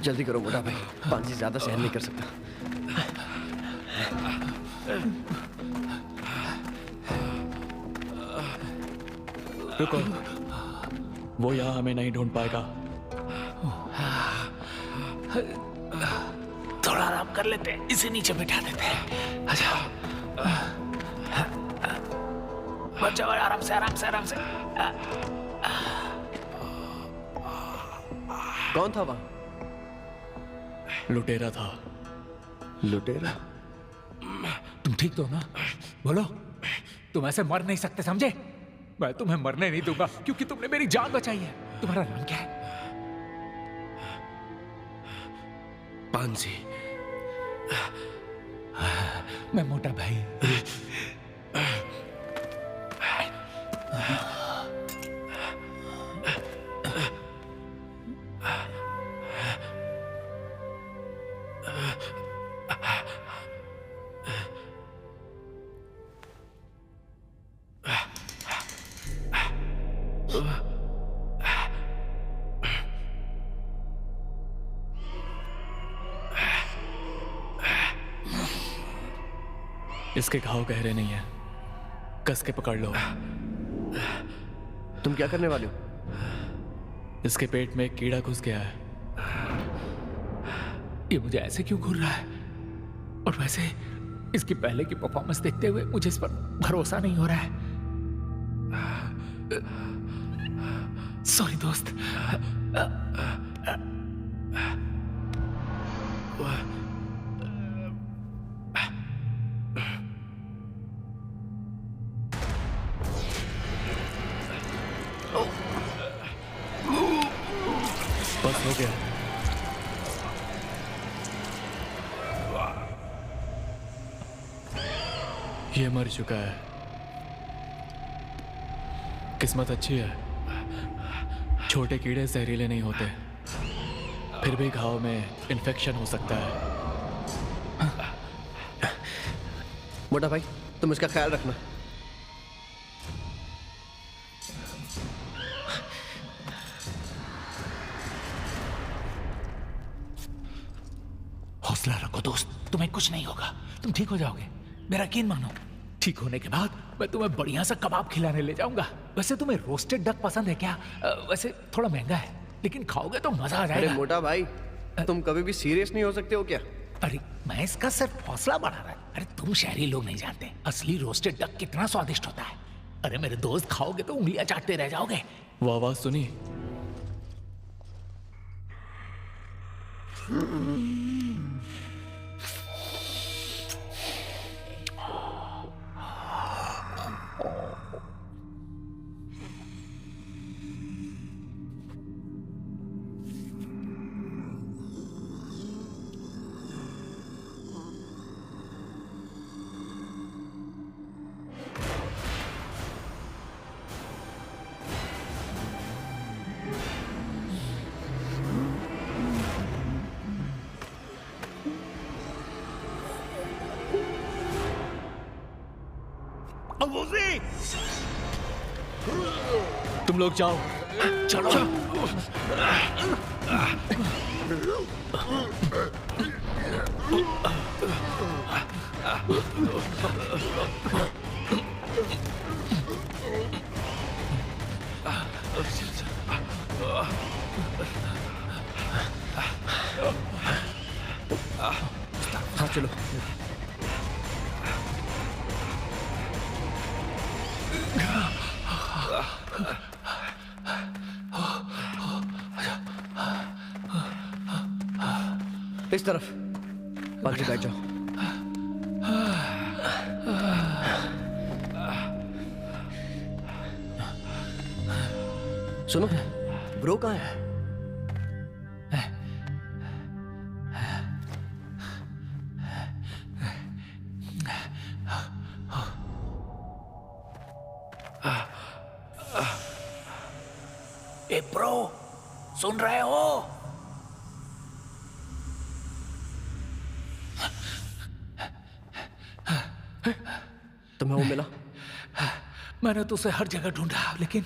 जल्दी करो मोटा भाई, पानी से ज्यादा सहन नहीं कर सकता। रुको, वो यहाँ हमें नहीं ढूंढ पाएगा। थोड़ा आराम कर लेते हैं, इसे नीचे बिठा देते हैं। अच्छा, बच्चा भाई आराम से आराम से आराम से। कौन था वहां? लुटेरा था। लुटेरा? तुम ठीक तो हो ना? बोलो, तुम ऐसे मर नहीं सकते, समझे? मैं तुम्हें मरने नहीं दूंगा क्योंकि तुमने मेरी जान बचाई है। तुम्हारा नाम क्या है? पांसी। मैं मोटा भाई। इसके घाव गहरे नहीं है, कस के पकड़ लो। तुम क्या करने वाले हो? इसके पेट में एक कीड़ा घुस गया है। ये मुझे ऐसे क्यों घूर रहा है? और वैसे इसकी पहले की परफॉर्मेंस देखते हुए मुझे इस पर भरोसा नहीं हो रहा है। सॉरी दोस्त। बस हो गया। ये मर चुका है। किस्मत अच्छी है, छोटे कीड़े जहरीले नहीं होते, फिर भी घाव में इन्फेक्शन हो सकता है। मोटा भाई, तुम इसका ख्याल रखना। हौसला रखो दोस्त, तुम्हें कुछ नहीं होगा, तुम ठीक हो जाओगे, मेरा यकीन मानो। ठीक होने के बाद मैं तुम्हें बढ़िया सा कबाब खिलाने ले जाऊंगा। वैसे तुम्हें रोस्टेड डक पसंद है क्या? वैसे थोड़ा महंगा है, लेकिन खाओगे तो मजा आ अरे जाएगा। मोटा भाई, तुम कभी भी सीरियस नहीं हो सकते हो क्या? अरे मैं इसका सिर्फ हौसला बढ़ा रहा है। अरे तुम शहरी लोग नहीं जानते असली रोस्टेड डक कितना स्वादिष्ट होता है। अरे मेरे दोस्त, खाओगे तो उंगलियां चाटते रह जाओगे। वो आवाज सुनी? तुम लोग जाओ। चलो हाँ चलो। इस तरफ बाकी बैठ जाओ। सुनो, ब्रो कहाँ है? ए ब्रो, सुन रहे हो? तुम्हें वो मिला? मैंने तो उसे हर जगह ढूंढा, लेकिन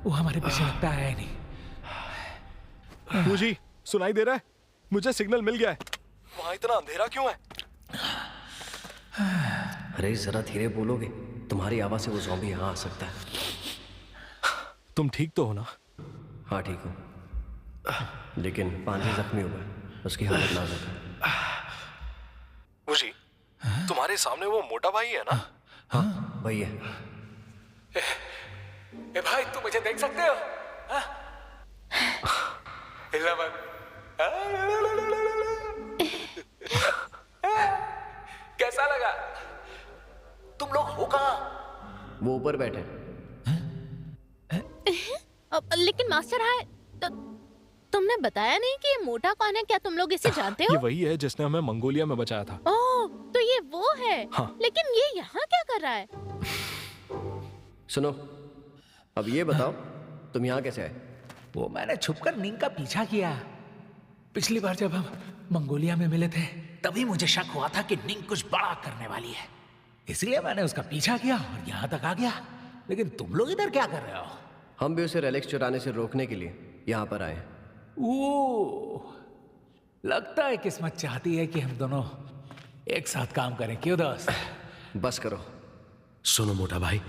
वो हमारे पीछे लगता है नहीं। मुझे सुनाई दे रहा है? मुझे सिग्नल मिल गया है। वहां इतना अंधेरा क्यों है? अरे जरा धीरे बोलोगे, तुम्हारी आवाज से वो ज़ॉम्बी यहाँ आ सकता है। तुम ठीक तो हो ना? हाँ ठीक हूँ, लेकिन पांजी जख्मी हुआ है, उसकी हालत नाजुक है। मुझे तुम्हारे सामने वो मोटा भाई है ना? हाँ वही है। ए भाई, तुम मुझे देख सकते हो? हिला मत। कैसा लगा? तुम लोग हो कहाँ? वो ऊपर बैठे हैं। लेकिन मास्टर हाय, तो तुमने बताया नहीं कि ये मोटा कौन है? क्या तुम लोग इसे जानते ये हो? वही है जिसने हमें मंगोलिया में बचाया था। ओह, तो ये वो है। हाँ। लेकिन ये यहाँ क्या कर रहा है? सुनो, अब ये बताओ तुम यहाँ कैसे आए? वो मैंने छुपकर निंग का पीछा किया। पिछली बार जब हम मंगोलिया में मिले थे, तभी मुझे शक हुआ था कि निंग कुछ बड़ा करने वाली है। इसलिए मैंने उसका पीछा किया और यहाँ तक आ गया। लेकिन तुम लोग इधर क्या कर रहे हो? हम भी उसे रेलिक्स चुराने से रोकने के लिए यहाँ पर आए हैं। ओ, लगता है किस्मत चाहती है कि हम दोनों एक साथ काम करें। क्यों दोस्त? बस करो। सुनो मोटा भाई,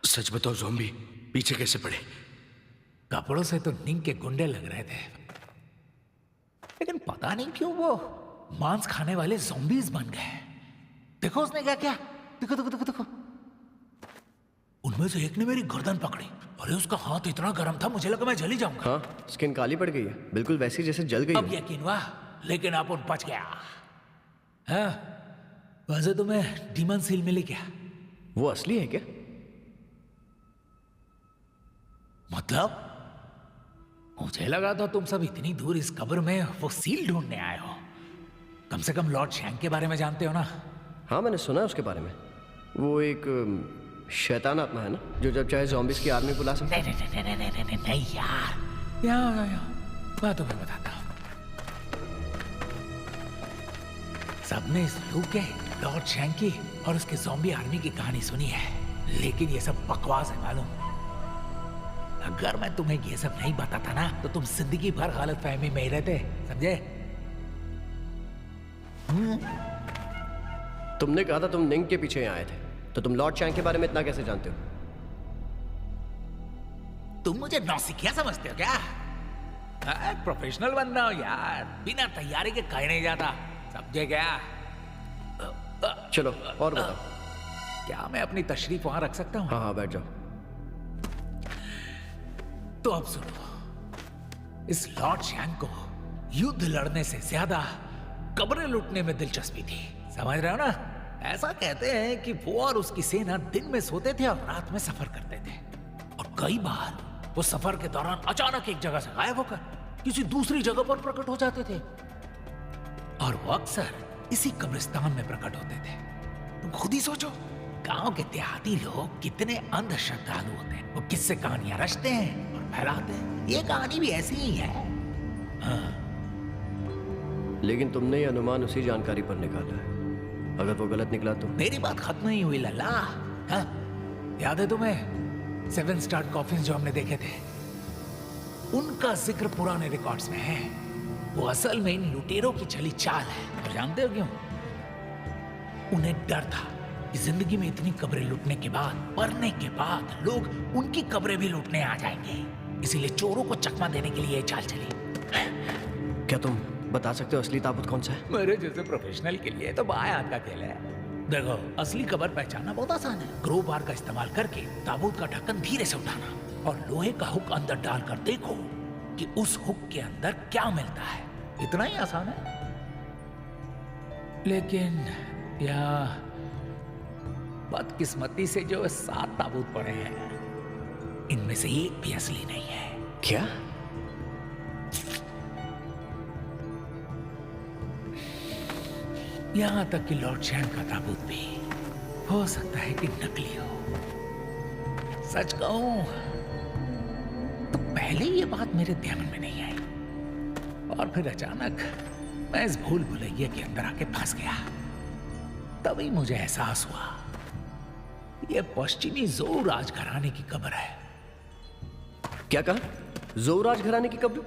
सच बताओ ज़ॉम्बी पीछे कैसे पड़े? कपड़ों से तो निंग के गुंडे लग रहे थे, लेकिन पता नहीं क्यों वो मांस खाने वाले ज़ॉम्बीज बन गए। देखो उसने क्या किया। देखो देखो देखो देखो। उनमें से एक ने मेरी गर्दन पकड़ी। अरे उसका हाथ इतना गर्म था, मुझे लगा मैं जल ही जाऊंगा। हाँ, स्किन काली पड़ गई है, बिल्कुल वैसी जैसे जल गई अब हो। यकीन हुआ, लेकिन आप उन बच गया। हाँ, वैसे तुम्हें डीमन सील मिली क्या? वो असली है क्या? मतलब मुझे लगा था तुम सब इतनी दूर इस कब्र में वो सील ढूंढने आए हो। कम से कम लॉर्ड शैंक के बारे में जानते हो ना? हाँ मैंने सुना है उसके बारे में। वो एक शैतान आत्मा है ना, जो जब चाहे ज़ॉम्बीज़ की आर्मी बुला सकता है। नहीं यार, यहाँ मैं तुम्हें बताता हूँ। सबने इस लू के लॉर्ड शैंक की और उसके ज़ॉम्बी आर्मी की कहानी सुनी है, लेकिन ये सब बकवास है मालूम। अगर मैं तुम्हें ये सब नहीं बताता ना, तो तुम जिंदगी भर गलतफहमी में ही रहते, समझे? तुमने कहा था तुम निंग के पीछे यहाँ आए थे, तो तुम लॉर्ड शैंक के बारे में इतना कैसे जानते हो? तुम मुझे नौसिखिया समझते हो क्या? प्रोफेशनल बन रहा हूँ यार, बिना तैयारी के कहीं नहीं जाता, समझे क्या? चलो और बताओ। क्या मैं अपनी तशरीफ वहां रख सकता हूँ? हाँ हाँ बैठ जाओ। तो अब सुनो, इस लॉर्ड शैंक को युद्ध लड़ने से ज्यादा कब्रें लूटने में दिलचस्पी थी, समझ रहे हो ना? ऐसा कहते हैं कि वो और उसकी सेना दिन में सोते थे और रात में सफर करते थे, और कई बार वो सफर के दौरान अचानक एक जगह से गायब होकर किसी दूसरी जगह पर प्रकट हो जाते थे, और वो अक्सर इसी कब्रिस्तान में प्रकट होते थे। तुम खुद ही सोचो, गांव के देहाती लोग कितने अंध श्रद्धालु होते हैं। वो किससे कहानियां रचते हैं और फैलाते हैं। ये कहानी भी ऐसी ही है। हाँ। लेकिन तुमने ये अनुमान उसी जानकारी पर निकाला है, अगर वो गलत निकला तो? मेरी बात खत्म नहीं हुई लल्ला। हाँ? याद है तुम्हें 7 स्टार कॉफिन जो हमने देखे थे? उनका जिक्र पुराने रिकॉर्ड्स में है। वो असल में इन लुटेरों की चली चाल है, और जानते हो क्यों? उन्हें डर था कि जिंदगी में इतनी कब्रें लूटने के बाद, मरने के बाद लोग उनकी कब्रें भी लूटने आ जाएंगे, इसीलिए चोरों को चकमा देने के लिए ये चाल चली। क्या तुम बता सकते हो असली ताबूत कौन सा है? मेरे जैसे प्रोफेशनल के लिए तो बाएं हाथ का खेल है। देखो, असली कब्र पहचानना बहुत आसान है। ग्रो बार का इस्तेमाल करके ताबूत का ढक्कन धीरे से उठाना और लोहे का हुक अंदर डालकर देखो कि उस हुक के अंदर क्या मिलता है। इतना ही आसान है। लेकिन यहाँ बदकिस्मती से जो 7 ताबूत पड़े हैं, इनमें से एक भी असली नहीं है। क्या? यहां तक कि लॉर्ड शैंक का ताबूत भी हो सकता है कि नकली हो। सच कहूं तो पहले ये बात मेरे ध्यान में नहीं आई, और फिर अचानक मैं इस भूल भुलैया के अंदर आके फंस गया। तभी मुझे एहसास हुआ ये पश्चिमी जोर राज घराने की कब्र है। क्या कहा? जोराज घराने की कब्र?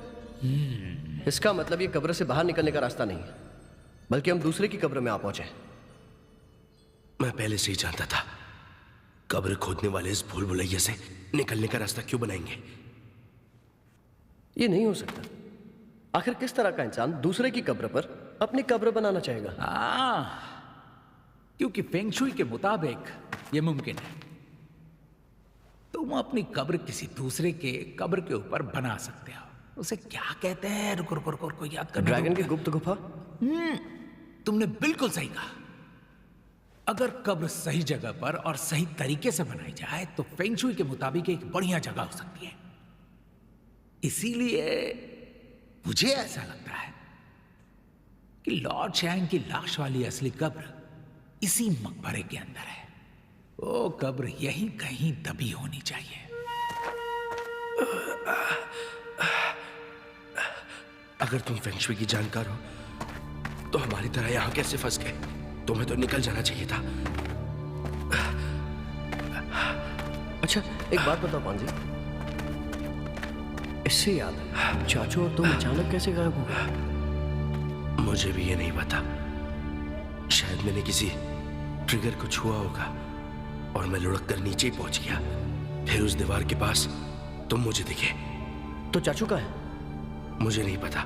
इसका मतलब ये कब्र से बाहर निकलने का रास्ता नहीं है, बल्कि हम दूसरे की कब्र में आ पहुंचे। मैं पहले से ही जानता था। कब्र खोदने वाले इस भूल भुलैया से निकलने का रास्ता क्यों बनाएंगे? ये नहीं हो सकता। आखिर किस तरह का इंसान दूसरे की कब्र पर अपनी कब्र बनाना चाहेगा? क्योंकि फेंग शुई के मुताबिक यह मुमकिन है। तुम अपनी कब्र किसी दूसरे के कब्र के ऊपर बना सकते हो। उसे क्या कहते हैं? रुको रुको रुको रुको, याद कर। ड्रैगन की गुप्त गुफा? तुमने बिल्कुल सही कहा। अगर कब्र सही जगह पर और सही तरीके से बनाई जाए तो फेंग शुई के मुताबिक एक बढ़िया जगह हो सकती है। इसीलिए मुझे ऐसा लगता है कि लॉर्ड शैंग की लाश वाली असली कब्र इसी मकबरे के अंदर है। वो कब्र यहीं कहीं दबी होनी चाहिए। अगर तुम फेंग शुई की जानकार हो तो हमारी तरह यहां कैसे फंस गए? तुम्हें तो निकल जाना चाहिए था। अच्छा एक बात बताओ पांजी, इससे याद है, चाचू और तुम अचानक कैसे गायब हो गए? मुझे भी ये नहीं पता। शायद मैंने किसी ट्रिगर को छुआ होगा और मैं लुढ़क कर नीचे ही पहुंच गया। फिर उस दीवार के पास तुम मुझे दिखे। तो चाचू का है? मुझे नहीं पता।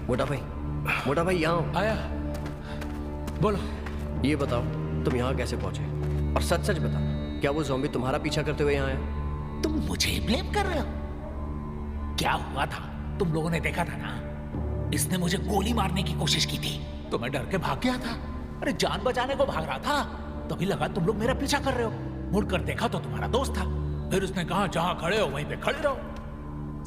मोटा भाई यहाँ आओ। आया, बोलो। ये बताओ तुम यहाँ कैसे पहुंचे, और सच सच बताना, क्या वो ज़ॉम्बी तुम्हारा पीछा करते हुए यहाँ आया? तुम मुझे ही ब्लेम कर रहे हो? क्या हुआ था तुम लोगों ने देखा था ना? इसने मुझे गोली मारने की कोशिश की थी तो मैं डर के भाग गया था। अरे जान बचाने को भाग रहा था, तभी लगा तुम लोग मेरा पीछा कर रहे हो। मुड़कर देखा तो तुम्हारा दोस्त था। फिर उसने कहा जहां खड़े हो वहीं पे खड़े रहो।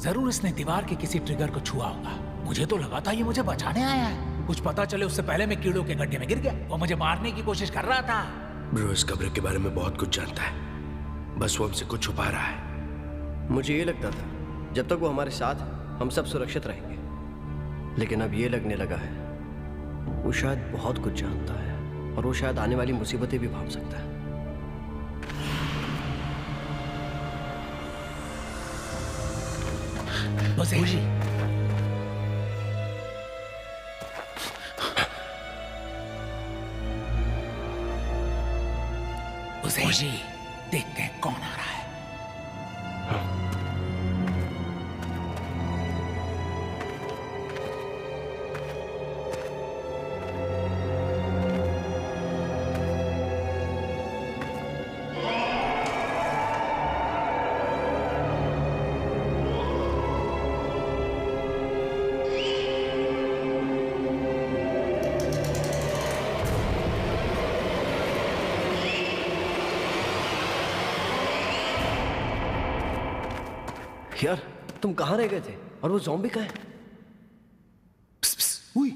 जरूर इसने दीवार के किसी ट्रिगर को छुआ होगा। मुझे तो लगा था ये मुझे बचाने आया है। कुछ पता चले उससे पहले मैं कीड़ों के गड्ढे में गिर गया। वो मुझे मारने की कोशिश कर रहा था। ब्रो इस कब्र के बारे में बहुत कुछ जानता है, बस वो हमसे कुछ छुपा रहा है। मुझे ये लगता था जब तक वो हमारे साथ हम सब सुरक्षित रहेंगे, लेकिन अब ये लगने लगा है वो शायद बहुत कुछ जानता है, और वो शायद आने वाली मुसीबतें भी भांप सकता है। उसे देखते हैं कौन आ रहा है। यार तुम कहाँ रह गए थे, और वो ज़ॉम्बी कहाँ है? हुई।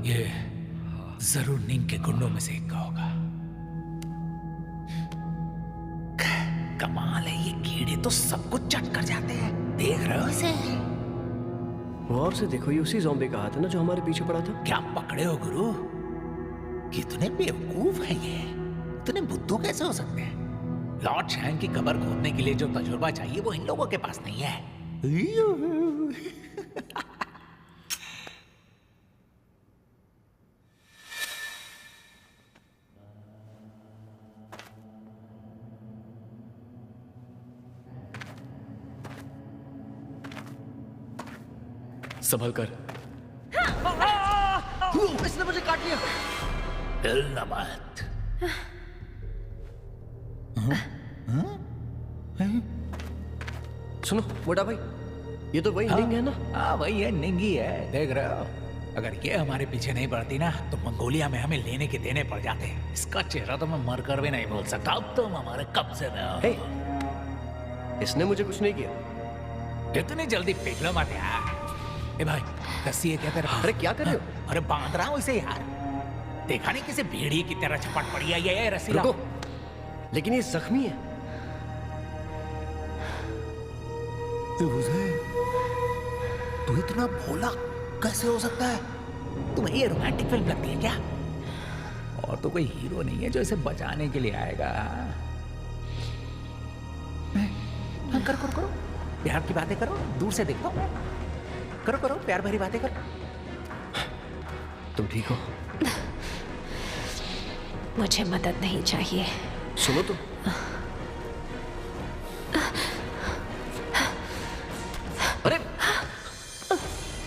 ये जरूर निंग के गुंडों में से एक का होगा। कमाल है, ये कीड़े तो सब कुछ चट कर जाते हैं। देख रहे हो इसे? गौर से देखो, ये उसी ज़ॉम्बी का हाथ है ना जो हमारे पीछे पड़ा था। क्या पकड़े हो गुरु? कितने बेवकूफ हैं ये। इतने बुद्धू कैसे हो सकते हैं? लॉर्ड शैंग की कब्र खोदने के लिए जो तजुर्बा चाहिए वो इन लोगों के पास नहीं है। संभल कर। इसने मुझे काट लिया। डरना मत। सुनो मोटा भाई, ये तो वही निंग है ना? हाँ वही है, निंगी है। देख रहे हो? अगर ये हमारे पीछे नहीं पड़ती ना तो मंगोलिया में हमें लेने के देने पड़ जाते हैं। इसका चेहरा तो मैं मर कर भी नहीं बोल सकता। अब तुम हमारे कब्जे में हो। हे, इसने मुझे कुछ नहीं किया। इतनी जल्दी पिघलो मत यार। ए भाई कस्सी है क्या तेरे पास? अरे क्या कर रहे हो? अरे बांध रहा हूँ इसे यार। देखा नहीं किसी भेड़िए की तरह झपट पड़ी है ये रस्सी। रुको, लेकिन ये जख्मी है। तू इतना भोला कैसे हो सकता है? तुम्हें ये रोमांटिक फिल्म लगती है क्या? और तो कोई हीरो नहीं है जो इसे बचाने के लिए आएगा। हाँ, करो करो करो, प्यार की बातें करो, दूर से देखता हूँ। करो करो, प्यार भरी बातें करो। तुम ठीक हो? मुझे मदद नहीं चाहिए। सुनो तो, अरे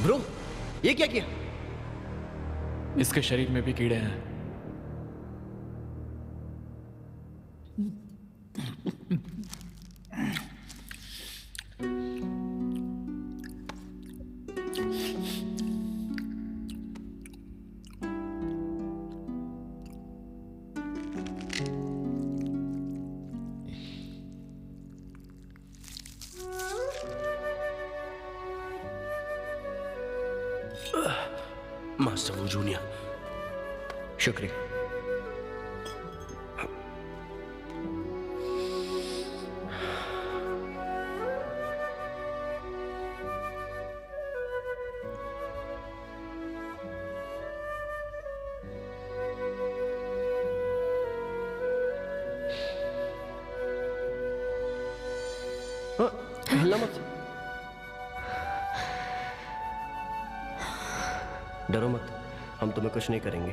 ब्रो, ये क्या किया? इसके शरीर में भी कीड़े हैं। मास्टर वो जूनियर, शुक्रिया। हिलना मत, डरो मत, हम तुम्हें कुछ नहीं करेंगे।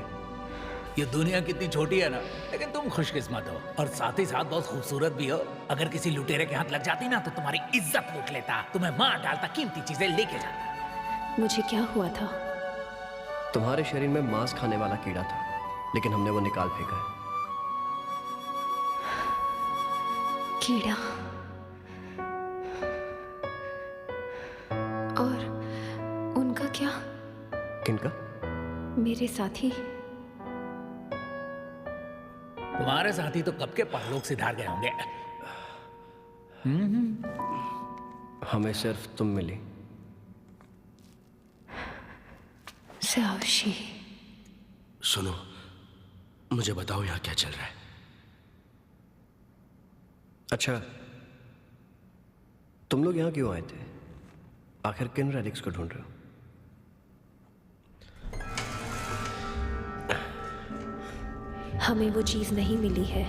ये दुनिया कितनी छोटी है ना, लेकिन तुम खुशकिस्मत हो और साथ ही साथ बहुत खूबसूरत भी हो। अगर किसी लुटेरे के हाथ लग जाती ना तो तुम्हारी इज्जत लूट लेता, तुम्हें मार डालता, कीमती चीजें लेके जाता। मुझे क्या हुआ था? तुम्हारे शरीर में मांस खाने वाला कीड़ा था, लेकिन हमने वो निकाल फेंका है। कीड़ा? और उनका क्या? किनका? मेरे साथी। तुम्हारे साथी तो कब के परलोक सिधार गए होंगे। हमें सिर्फ तुम मिली। सावशी, सुनो, मुझे बताओ यहाँ क्या चल रहा है। अच्छा, तुम लोग यहाँ क्यों आए थे? आखिर किन रेलिक्स को ढूंढ रहे हो? हमें वो चीज नहीं मिली है।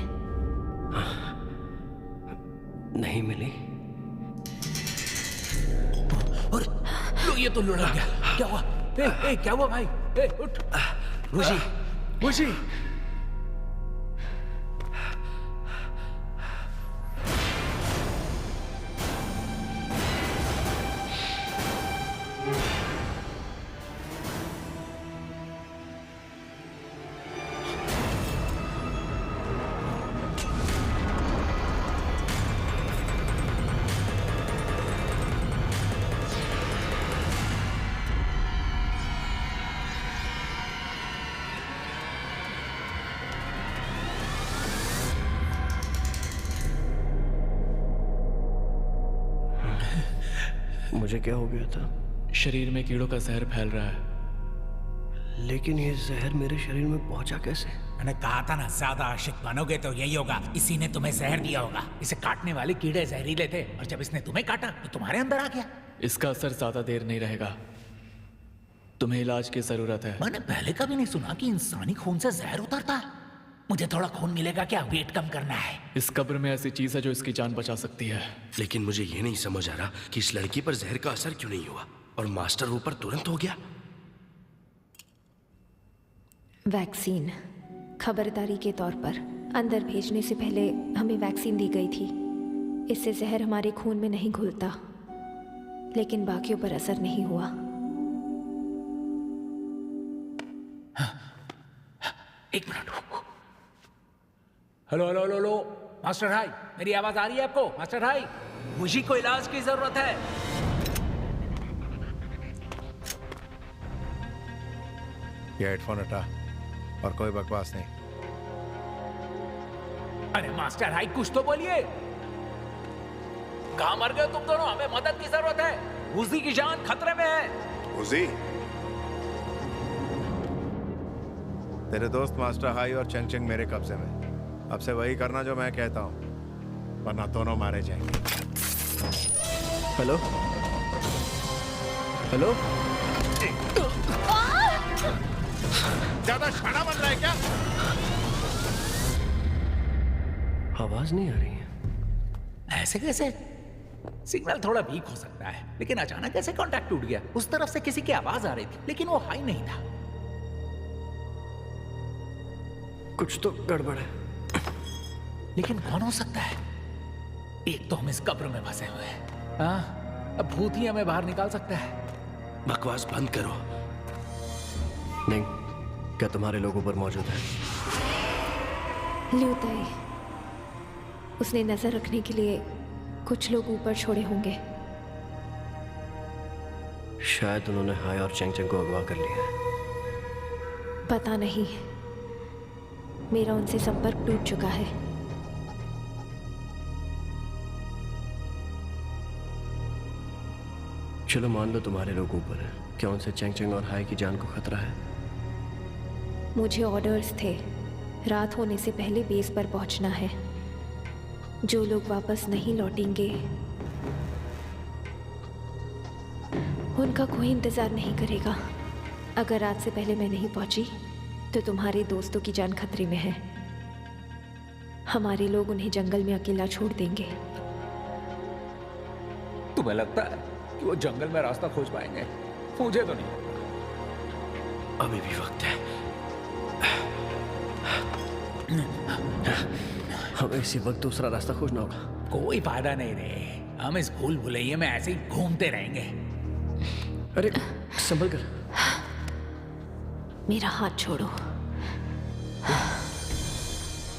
नहीं मिली? और लो, ये तो लुढ़क गया। क्या हुआ? ए, क्या हुआ भाई? ए, उठ। मुशी, मुशी। मुझे क्या हो गया था? शरीर में कीड़ों का जहर फैल रहा है। लेकिन ये जहर मेरे शरीर में पहुंचा कैसे? मैंने कहा था ना, ज्यादा आशिक बनोगे तो यही होगा। इसी ने तुम्हें जहर दिया होगा। इसे काटने वाले कीड़े जहरीले थे और जब इसने तुम्हें काटा तो तुम्हारे अंदर आ गया। इसका असर ज्यादा देर नहीं रहेगा। तुम्हें इलाज की जरूरत है। मैंने पहले कभी नहीं सुना कि इंसानी खून से जहर उतरता है। मुझे थोड़ा खून मिलेगा क्या? वेट कम करना है। इस कब्र में ऐसी चीज है जो इसकी जान बचा सकती है। लेकिन मुझे ये नहीं समझ आ रहा कि इस लड़की पर जहर का असर क्यों नहीं हुआ और मास्टर वो पर तुरंत हो गया। वैक्सीन खबरदारी के तौर पर अंदर भेजने से पहले हमें वैक्सीन दी गई थी। इससे जहर हमारे खून में नहीं घुलता, लेकिन बाकियों पर असर नहीं हुआ। एक minute. Hello hello hello hello, master high, मेरी आवाज आ रही है आपको? मास्टर हाई, मुझे को इलाज की जरूरत है। ये हेडफोन हटा और कोई बकवास नहीं। अरे मास्टर हाई, कुछ तो बोलिए। कहां मर गए तुम दोनों? हमें मदद की जरूरत है। उसी की जान खतरे में है। उजी, तेरे दोस्त मास्टर हाई और चंग चंग मेरे कब्जे में। अब से वही करना जो मैं कहता हूँ, वरना दोनों मारे जाएंगे। हेलो हेलो, ज्यादा शाना बन रहा है क्या? आवाज नहीं आ रही है। ऐसे कैसे? सिग्नल थोड़ा वीक हो सकता है, लेकिन अचानक कैसे कांटेक्ट टूट गया? उस तरफ से किसी की आवाज आ रही थी, लेकिन वो हाई नहीं था। कुछ तो गड़बड़ है। लेकिन कौन हो सकता है? एक तो हम इस कब्र में फंसे हुए हैं। हाँ, अब भूत ही हमें बाहर निकाल सकता है। बकवास बंद करो। नहीं, क्या तुम्हारे लोग ऊपर मौजूद है? ल्यू ताई, उसने नजर रखने के लिए कुछ लोग ऊपर छोड़े होंगे। शायद उन्होंने हाय और चेंग चेंग को अगवा कर लिया है। पता नहीं, मेरा उनसे संपर्क टूट चुका है। चलो मान लो तुम्हारे लोग ऊपर हैं, क्या उनसे चेंग चेंग और हाय की जान को खतरा है? मुझे ऑर्डर्स थे, रात होने से पहले बेस पर पहुंचना है। जो लोग वापस नहीं लौटेंगे उनका कोई इंतजार नहीं करेगा। अगर रात से पहले मैं नहीं पहुंची तो तुम्हारे दोस्तों की जान खतरे में है। हमारे लोग उन्हें जंगल में अकेला छोड़ देंगे। तुम्हें लगता है कि वो जंगल में रास्ता खोज पाएंगे? मुझे तो नहीं। अभी भी वक्त है। हमें इसी वक्त दूसरा रास्ता खोजना होगा। कोई फायदा नहीं रे, हम इस भूल भुलैया में ऐसे ही घूमते रहेंगे। अरे संभल कर। मेरा हाथ छोड़ो।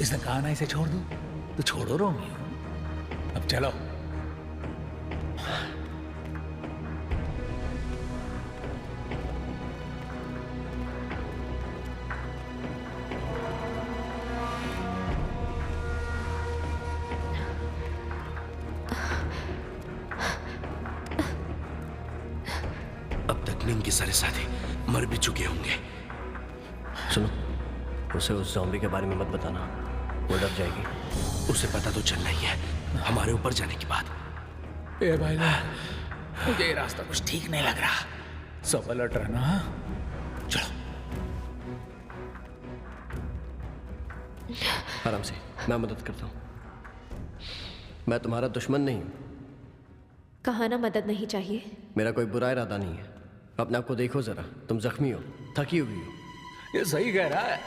इसने कहा ना इसे छोड़ दो, तो छोड़ो रोमियो। अब चलो। अब तक निंग के सारे साथी मर भी चुके होंगे। सुनो, उसे उस ज़ॉम्बी के बारे में मत बताना, वो डर जाएगी। उसे पता तो चलना ही है हमारे ऊपर जाने के बाद। ए भाई, मुझे ये रास्ता कुछ ठीक नहीं लग रहा। सब अलर्ट रहना। हाँ? चलो। आराम से, मैं मदद करता हूँ। मैं तुम्हारा दुश्मन नहीं हूँ। कहा ना मदद नहीं चाहिए। मेरा कोई बुरा इरादा नहीं है। अपने आप को देखो जरा, तुम जख्मी हो, थकी हुई हो। ये सही कह रहा है।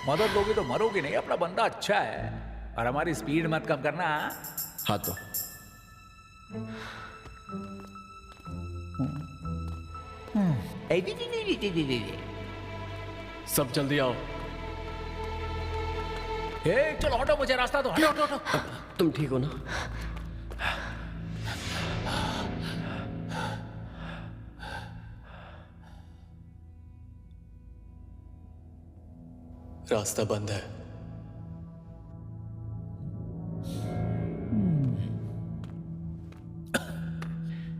मदद लोगे तो मरोगे नहीं। अपना बंदा अच्छा है, और हमारी स्पीड मत कम करना। हाथ दो। सब जल्दी आओ। चलो हटो, मुझे रास्ता दो। हटो हटो हटो। तुम ठीक हो ना? रास्ता बंद है।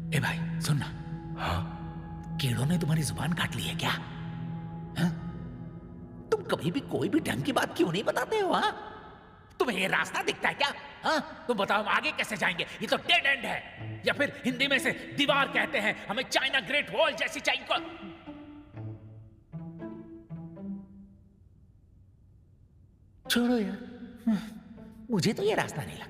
ए भाई सुनना। हाँ? कीड़ों ने तुम्हारी जुबान काट ली है क्या? हाँ? तुम कभी भी कोई भी ढंग की बात क्यों नहीं बताते हो? हाँ? तुम्हें ये रास्ता दिखता है क्या? हाँ? तुम बताओ हम आगे कैसे जाएंगे? ये तो डेड एंड है, या फिर हिंदी में से दीवार कहते हैं। हमें चाइना ग्रेट वॉल जैसी चाहिए। छोड़ो यार, मुझे तो ये रास्ता नहीं लगता।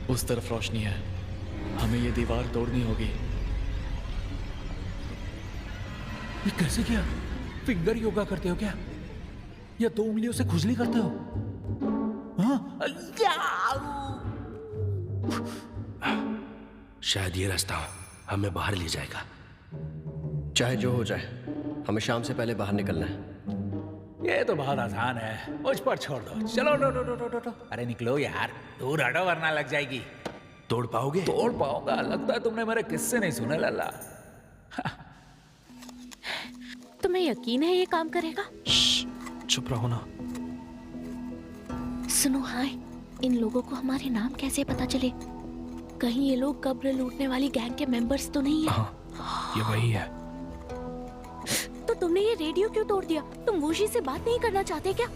उस तरफ रोशनी है, हमें ये दीवार तोड़नी होगी। ये कैसे किया? फिंगर योगा करते हो क्या, या 2 उंगलियों से खुजली करते हो? हाँ? शायद ये रास्ता हमें बाहर ले जाएगा। चाहे जो हो जाए, हमें शाम से पहले बाहर निकलना है। ये तो बहुत आसान है, मुझ पर छोड़ दो। चलो no no no no no, अरे निकलो यार, दूर हटो वरना लग जाएगी। तोड़ पाओगे? तोड़ पाऊंगा? लगता है तुमने मेरे किस्से नहीं सुने लल्ला। तुम्हें यकीन है ये काम करेगा? चुप रहो ना। सुनो, हाय, इन लोगों को हमारे नाम कैसे पता चले? कहीं ये लोग कब्र लूटने वाली गैंग के मेंबर्स तो नहीं है? हाँ, ये वही है। तो तुमने ये रेडियो क्यों तोड़ दिया? तुम वोशी से बात नहीं करना चाहते क्या?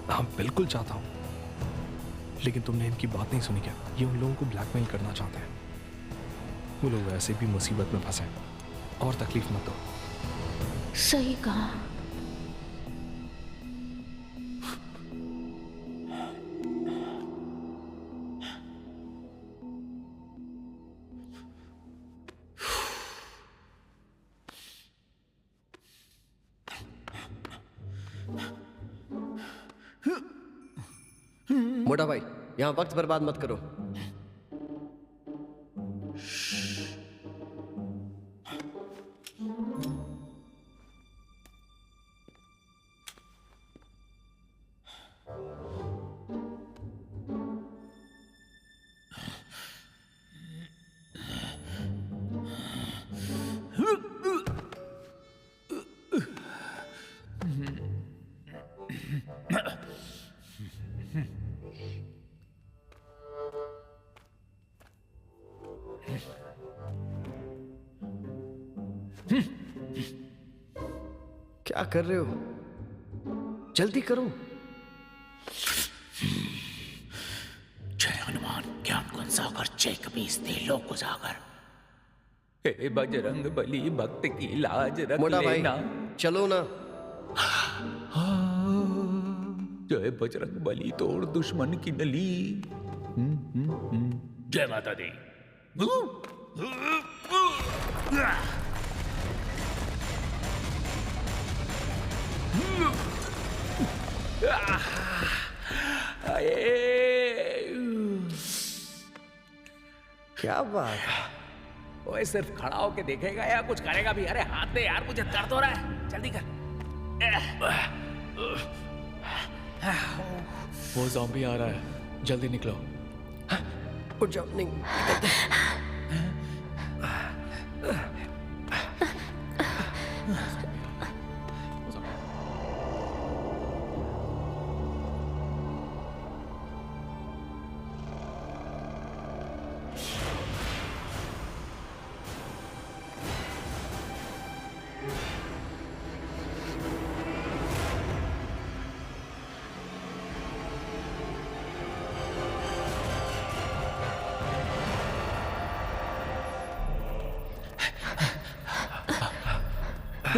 हाँ बिल्कुल चाहता हूँ, लेकिन तुमने इनकी बात नहीं सुनी क्या? ये उन लोगों को ब्लैकमेल करना चाहते हैं। वो लोग वैसे भी मुसीबत में फंसे हैं, और तकलीफ मत दो। सही कहा। मोटा भाई, यहाँ वक्त बर्बाद मत करो। क्या कर रहे हो? जल्दी करो। जय हनुमान ज्ञान गुण सागर, जय कपीस दे लोक उजागर। हे बजरंग बली भक्त की लाज रख मोटा भाई लेना। चलो ना। जय बजरंग बली तोड़ दुश्मन की नली। जय माता दी। क्या बात है? ओए सिर्फ खड़ा होके देखेगा या कुछ करेगा भी? अरे हाथ दे यार, मुझे दर्द हो रहा है, जल्दी कर। वो ज़ॉम्बी आ रहा है, जल्दी निकलो। उठ जाओ। नहीं निकलते।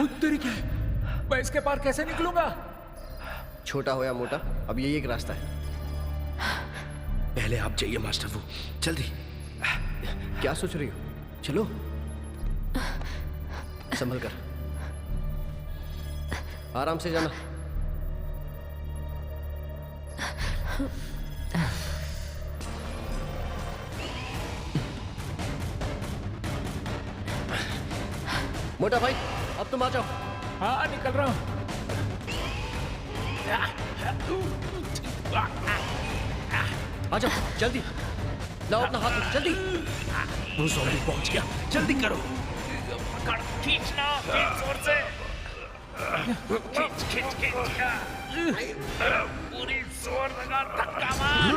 उत्तरी की, मैं इसके पार कैसे निकलूंगा? छोटा हो या मोटा, अब यही एक रास्ता है। पहले आप जाइए मास्टर, वो जल्दी। क्या सोच रही हो? चलो, संभल कर, आराम से जाना। मोटा भाई, अब तुम आ जाओ। हाँ निकल रहा हूँ। आ जाओ जल्दी, लाओ अपना हाथ, जल्दी। वो ज़ॉम्बी पहुंच गया, जल्दी करो। पकड़, खींचना, खींच जोर से। खींच खींच खींच, पूरी जोर लगा, धक्का मार।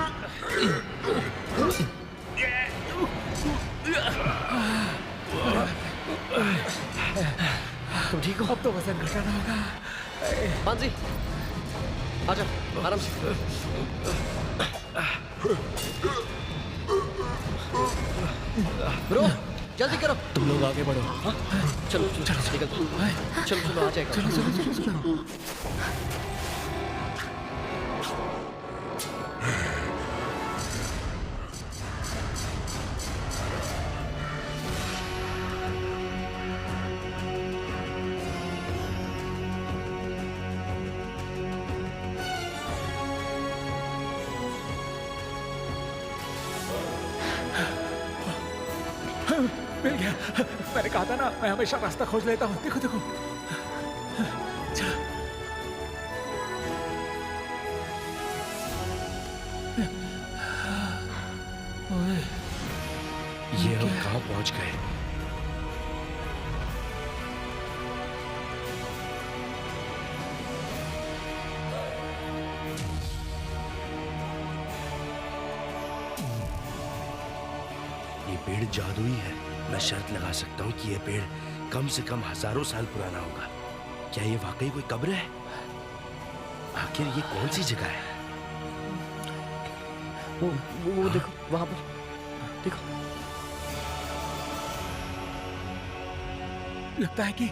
तुम ठीक हो? अब तो वजन घटाना होगा। मानसी, आ जाओ आराम से। ब्रो, जल्दी करो। तुम लोग आगे बढ़ो। चलो चलो चलो, निकल। चलो चलो, आ जाएगा। चलो चलो चलो चलो। मिल गया। मैंने कहा था ना, मैं हमेशा रास्ता खोज लेता हूँ। देखो देखो, चलो। ये अब कहां पहुंच गए? ये पेड़ जादुई है। मैं शर्त लगा सकता हूं कि ये पेड़ कम से कम हजारों साल पुराना होगा। क्या ये वाकई कोई कब्र है? आखिर ये कौन सी जगह है? वो देखो वहां पर, देखो। लगता है कि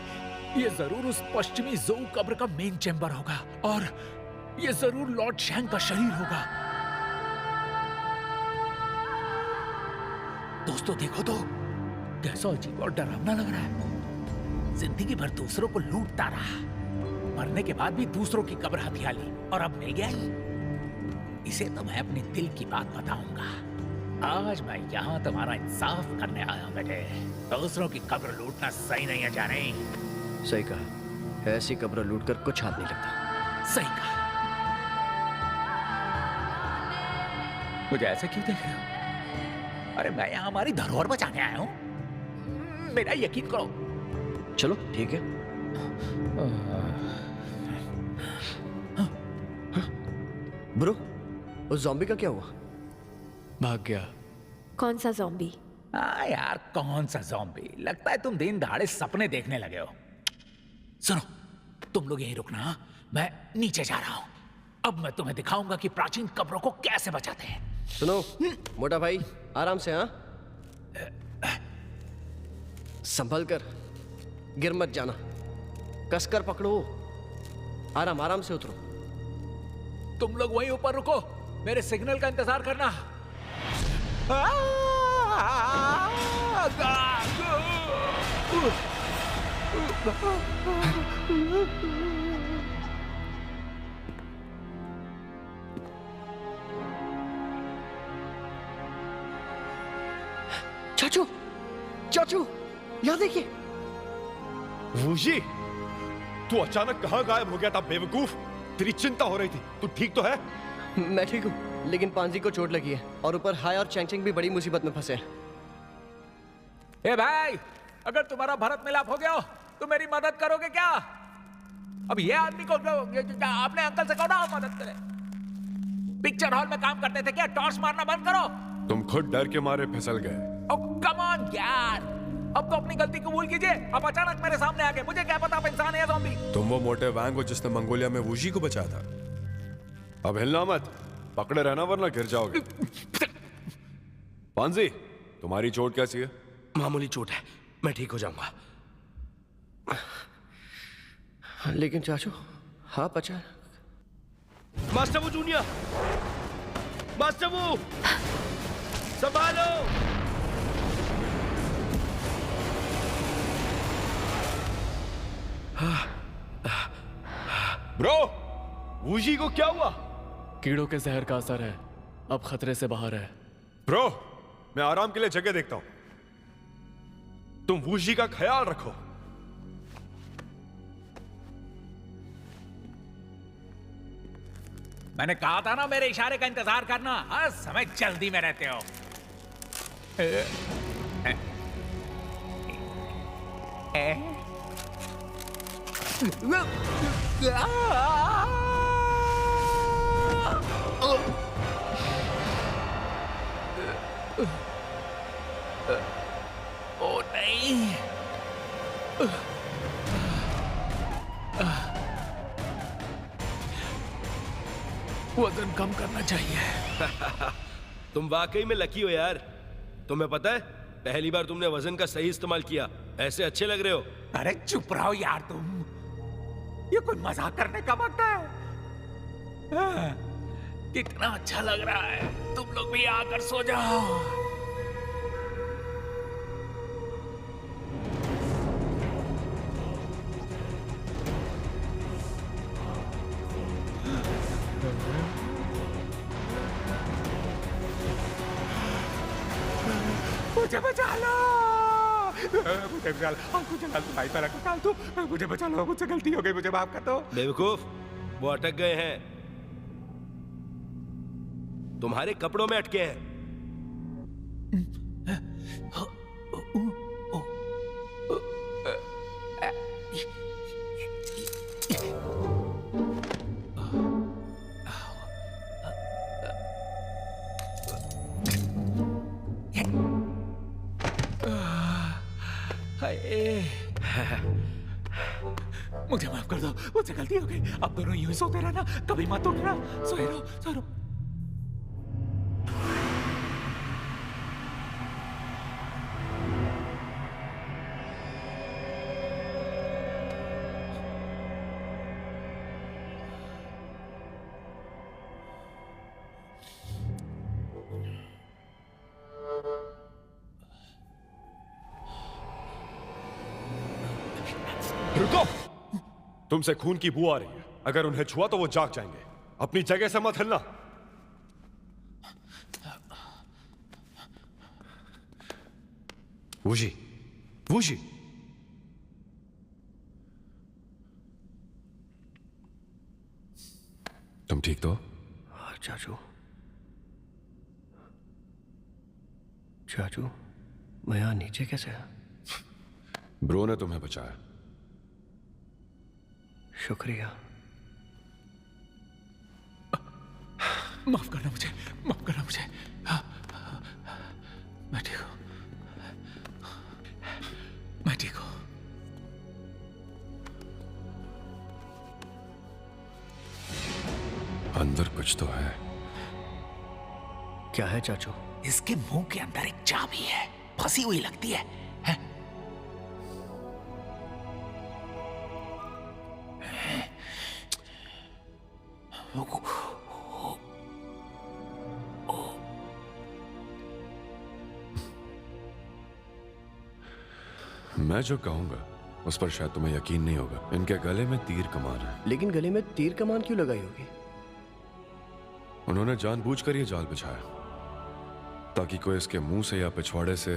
ये जरूर उस पश्चिमी ज़ू कब्र का मेन चैम्बर होगा और ये जरूर लॉर्ड शैंग का शरीर होगा। दोस्तों देखो तो, कैसा अजीब और डरावना लग रहा है। जिंदगी भर दूसरों को लूटता रहा, मरने के बाद भी दूसरों की कब्र हथिया ली और अब मिल गया ही। इसे तो मैं अपने दिल की बात बताऊंगा। आज मैं यहाँ तुम्हारा इंसाफ करने आया हूँ बेटे। दूसरों की कब्र लूटना सही नहीं है जाने। सही कहा, ऐसी कब्र लूट कर कुछ हाथ नहीं लगता। सही कहा। मुझे ऐसे क्यों देख रहे हो? अरे मैं यहाँ हमारी धरोहर बचाने आया हूँ, मेरा यकीन करो। चलो ठीक है। ब्रो, उस ज़ॉम्बी का क्या हुआ? भाग गया। कौन सा ज़ॉम्बी? हाँ यार, कौन सा ज़ॉम्बी? लगता है तुम दिन दहाड़े सपने देखने लगे हो। सुनो, तुम लोग यहीं रुकना, मैं नीचे जा रहा हूँ। अब मैं तुम्हें दिखाऊंगा कि प्राचीन कब्रों को कैसे बचाते हैं। सुनो मोटा भाई, आराम से। हाँ, संभल कर, गिर मत जाना, कसकर पकड़ो, आराम आराम से उतरो। तुम लोग वहीं ऊपर रुको, मेरे सिग्नल का इंतजार करना। चाचू, चाचू, यहाँ देखिए। वूजी, तू अचानक कहां गायब हो गया था बेवकूफ? तेरी चिंता हो रही थी, तू ठीक तो है? मैं ठीक हूँ, लेकिन पांजी को चोट लगी है और ऊपर हाय और चैंग चैंग भी बड़ी मुसीबत में फंसे हैं। ए भाई, अगर तुम्हारा भरत मिलाप हो गया हो तो मेरी मदद करोगे क्या? अब ये आदमी को अपने अंकल से कहो ना मदद करे। पिक्चर हॉल में काम करते थे क्या? टॉर्च मारना बंद करो। तुम खुद डर के मारे फिसल गए। कम ऑन यार, अब तो अपनी गलती कबूल कीजिए। अब अचानक मेरे सामने आ गए, मुझे क्या पता आप इंसान है या ज़ॉम्बी। तुम वो मोटे वैंग हो जिसने मंगोलिया में वूजी को बचाया था। अब हिलना मत, पकड़े रहना वरना गिर जाओगे। पांजी, तुम्हारी चोट कैसी है? मामूली चोट है, मैं ठीक हो जाऊंगा। लेकिन चाचू, हाँ बचा। मास्टर वो जूनियर, मास्टर वो, संभालो। ब्रो, वूजी को क्या हुआ? कीड़ों के जहर का असर है, अब खतरे से बाहर है। ब्रो, मैं आराम के लिए जगह देखता हूं, तुम वूजी का ख्याल रखो। मैंने कहा था ना मेरे इशारे का इंतजार करना। हर समय जल्दी में रहते हो। ओ नहीं, वजन कम करना चाहिए। तुम वाकई में लकी हो यार। तुम्हें पता है, पहली बार तुमने वजन का सही इस्तेमाल किया। ऐसे अच्छे लग रहे हो। अरे चुप रहो यार तुम, ये कोई मजाक करने का वक्त है? कितना अच्छा लग रहा है। तुम लोग भी आकर सो जाओ। मुझे बचा लो, मुझे बचा लो, मुझे भाई पर निकाल दो, मुझे बचा लो, मुझसे गलती हो गई, मुझे माफ कर दो। बेवकूफ, वो अटक गए हैं, तुम्हारे कपड़ों में अटके हैं। मुझे माफ कर दो, मुझसे गलती हो गई। अब दोनों यूं ही सोते रहना, कभी मत उठना। सोए रहो, सोए रहो। रुको! तुमसे खून की बू आ रही है। अगर उन्हें छुआ तो वो जाग जाएंगे। अपनी जगह से मत हिलना। वूजी, वूजी, तुम ठीक तो? चाचू, चाचू, मैं यहाँ नीचे कैसे? ब्रो ने तुम्हें बचाया। शुक्रिया। माफ करना मुझे, माफ करना मुझे। हाँ, मैं ठीक हूँ, मैं ठीक हूँ। अंदर कुछ तो है। क्या है चाचू? इसके मुंह के अंदर एक चाबी है, फंसी हुई लगती है, हैं? मैं जो कहूंगा उस पर शायद तुम्हें यकीन नहीं होगा। इनके गले में तीर कमान है। लेकिन गले में तीर कमान क्यों लगाई होगी? उन्होंने जानबूझकर ये जाल बिछाया ताकि कोई इसके मुंह से या पिछवाड़े से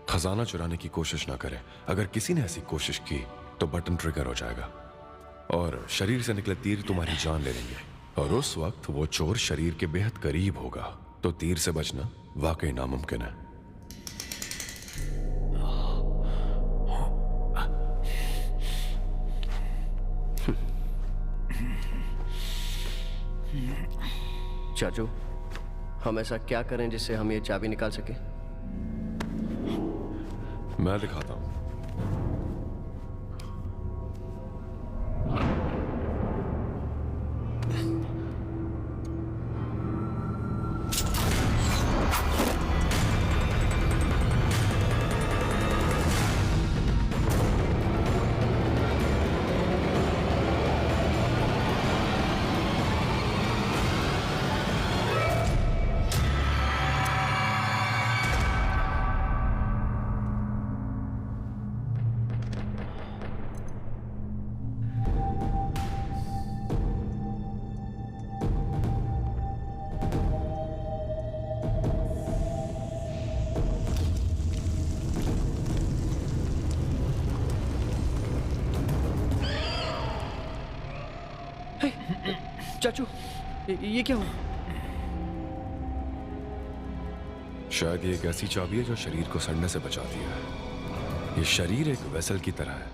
खजाना चुराने की कोशिश ना करे। अगर किसी ने ऐसी कोशिश की तो बटन ट्रिगर हो जाएगा और शरीर से निकले तीर तुम्हारी जान ले लेंगे। और उस वक्त वो चोर शरीर के बेहद करीब होगा, तो तीर से बचना वाकई नामुमकिन है। चाचू, हम ऐसा क्या करें जिससे हम ये चाबी निकाल सकें? मैं दिखाता हूं। चाचू, ये क्या हुआ? शायद ये एक ऐसी चाबी है जो शरीर को सड़ने से बचाती है। ये शरीर एक वेसल की तरह है।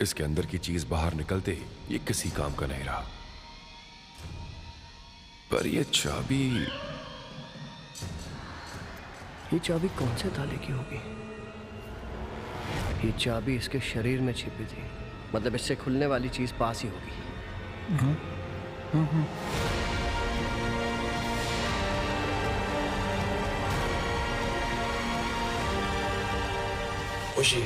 इसके अंदर की चीज बाहर निकलते ही ये किसी काम का नहीं रहा। पर ये चाबी कौन से ताले की होगी? ये चाबी इसके शरीर में छिपी थी, मतलब इससे खुलने वाली चीज पास ही होगी। वूजी,